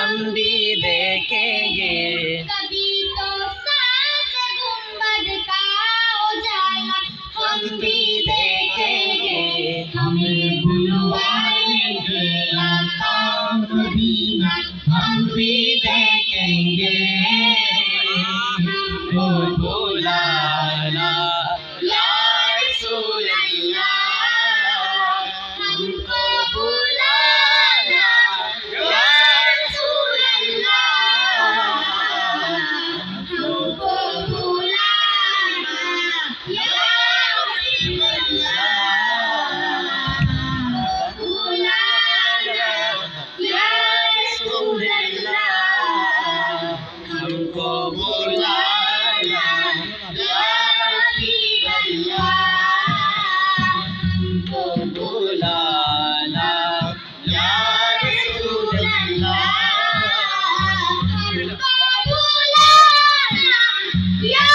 हम भी देखेंगे। कभी तो सात गुंबद का उजाला हम भी देखेंगे। हमें बुलवाएंगे आका मदीना हम भी देखेंगे। हमको बुलाना या रसूल अल्लाह, हमको बुलाना या रसूल अल्लाह, हमको बुलाना या रसूल अल्लाह, बुलाना या रसूल अल्लाह, हमको बुलाना या हबीब अल्लाह, हमको बुलाना या रसूल अल्लाह, हमको बुलाना या